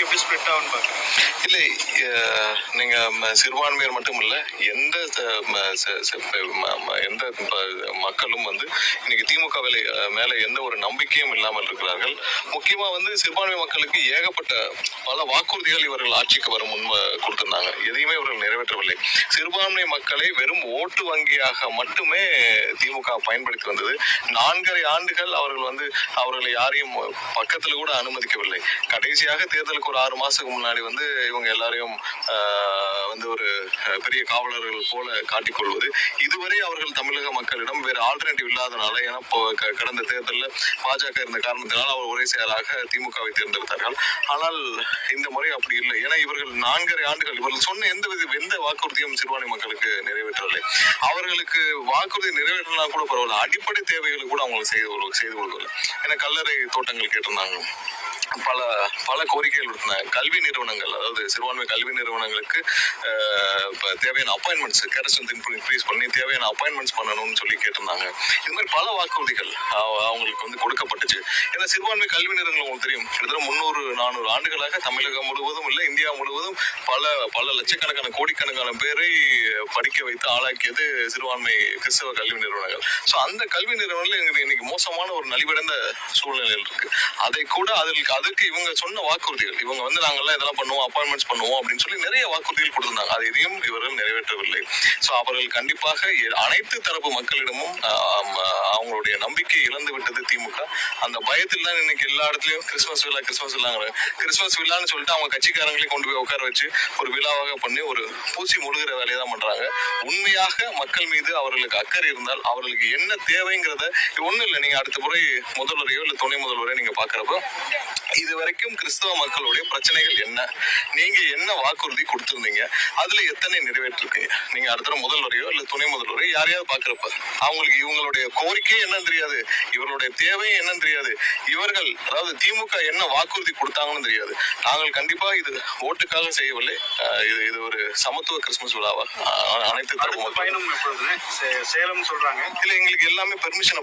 எப்படி ஸ்ப்ரெட் ஆகும்னு பார்க்குறேன். இல்லை, நீங்க சிறுபான்மையர் மட்டும் இல்ல, எந்த எந்த மக்களும் இன்னைக்கு திமுக மேல எந்த ஒரு நம்பிக்கையும் இல்லாமல் இருக்கிறார்கள். முக்கியமா சிறுபான்மை மக்களுக்கு ஏகப்பட்ட பல வாக்குறுதிகள் இவர்கள் ஆட்சிக்கு வரும் முன் கொடுத்திருந்தாங்க. எதையுமே இவர்கள் நிறைவேற்றவில்லை. சிறுபான்மை மக்களை வெறும் ஓட்டு வங்கியாக மட்டுமே திமுக பயன்படுத்தி வந்தது. 4.5 ஆண்டுகள் அவர்கள் அவர்களை யாரையும் பக்கத்துல கூட அனுமதிக்கவில்லை. கடைசியாக தேர்தலுக்கு ஒரு 6 மாசத்துக்கு முன்னாடி இவங்க எல்லாரையும் ஒரு பெரிய காவலர்கள் போல காட்டிக்கொள்வது. இதுவரை அவர்கள் தமிழக மக்களிடம் வேறு ஆல்டர்னேட்டிவ் இல்லாதனால, ஏன்னா கடந்த தேர்தலில் பாஜக இருந்த காரணத்தினால் அவர் ஒரே செயலாக திமுகவை தேர்ந்தெடுத்தார்கள். ஆனால் இந்த முறை அப்படி இல்லை. ஏன்னா இவர்கள் 4.5 ஆண்டுகள் இவர்கள் சொன்ன எந்த வாக்குறுதியும் சிறுபான்மை மக்களுக்கு நிறைவேற்றவில்லை. அவர்களுக்கு வாக்குறுதி நிறைவேற்றினா கூட பரவாயில்ல, அடிப்படை தேவைகளை கூட அவங்களுக்கு செய்து கொடுக்கவில்லை. ஏன்னா கல்லறை தோட்டங்கள் கேட்டிருந்தாங்க, பல கோரிக்கைகள் விடுத்தாங்க. கல்வி நிறுவனங்கள், அதாவது சிறுபான்மை கல்வி நிறுவனங்களுக்கு தேவையான அப்பாயின்மெண்ட்ஸ் கேரசன் இன்க்ரீஸ் பண்ணி தேவையான அப்பாயின்மெண்ட்ஸ் பண்ணணும்னு சொல்லி கேட்டிருந்தாங்க. இது மாதிரி பல வாக்குறுதிகள் அவங்களுக்கு கொடுக்கப்பட்டுச்சு. ஏன்னா சிறுபான்மை கல்வி நிறுவனங்கள் உங்களுக்கு தெரியும், கிட்டத்தட்ட 300-400 ஆண்டுகளாக தமிழகம் முழுவதும் இல்லை, இந்தியா முழுவதும் பல லட்சக்கணக்கான கோடிக்கணக்கான பேரை படிக்க வைத்து ஆளாக்கியது சிறுபான்மை கிறிஸ்தவ கல்வி நிறுவனங்கள். ஸோ அந்த கல்வி நிறுவனங்கள் இன்னைக்கு மோசமான ஒரு நலிவடைந்த சூழ்நிலையில் இருக்கு. அதை கூட அதுக்கு இவங்க சொன்ன வாக்குறுதிகள், இவங்க நாங்கெல்லாம் இதெல்லாம் பண்ணுவோம், அப்பாயின்மெண்ட்ஸ் பண்ணுவோம் அப்படின்னு சொல்லி நிறைய வாக்குறுதிகள் கொடுத்திருந்தாங்க. அது எதையும் இவர்கள் நிறைவேற்றவில்லை. ஸோ அவர்கள் கண்டிப்பாக அனைத்து தரப்பு மக்களிடமும் அவங்களுடைய நம்பிக்கையை இழந்து விட்டது திமுக. அந்த பயத்தில் தான் இன்னைக்கு எல்லா இடத்துலயும் கிறிஸ்துமஸ் விழான்னு சொல்லிட்டு அவங்க கட்சிக்காரங்களையும் கொண்டு போய் உட்கார வச்சு ஒரு விழாவாக பண்ணி ஒரு பூசி முழுகிற வேலையை தான் பண்றாங்க. உண்மையாக மக்கள் மீது அவர்களுக்கு அக்கறை இருந்தால் அவர்களுக்கு என்ன தேவைங்கிறத ஒண்ணும் இல்லை, நீங்க அடுத்த முறை முதல்வரையோ இல்லை துணை முதல்வரையோ நீங்க பாக்குறப்போ இதுவரைக்கும் கிறிஸ்தவ மக்களுடைய பிரச்சனைகள் என்ன, நீங்க என்ன வாக்குறுதி கொடுத்திருந்தீங்க, அதுல எத்தனை நிறைவேற்றிருக்கீங்க, நீங்க அடுத்த முதல்வரையோ இல்ல துணை முதல்வரையோ யாரையாவது பாக்குறப்ப அவங்களுக்கு இவங்களுடைய கோரிக்கை என்னன்னு தெரியாது, இவர்களுடைய தேவை என்னன்னு தெரியாது, இவர்கள் அதாவது திமுக என்ன வாக்குறுதி கொடுத்தாங்கன்னு தெரியாது. நாங்கள் கண்டிப்பா இது ஓட்டுக்காக செய்யவில்லை. இது ஒரு சமத்துவ கிறிஸ்துமஸ் விழாவா அனைத்து தரப்பு பயணம் சேலம் சொல்றாங்க. இல்ல, எங்களுக்கு எல்லாமே பெர்மிஷன்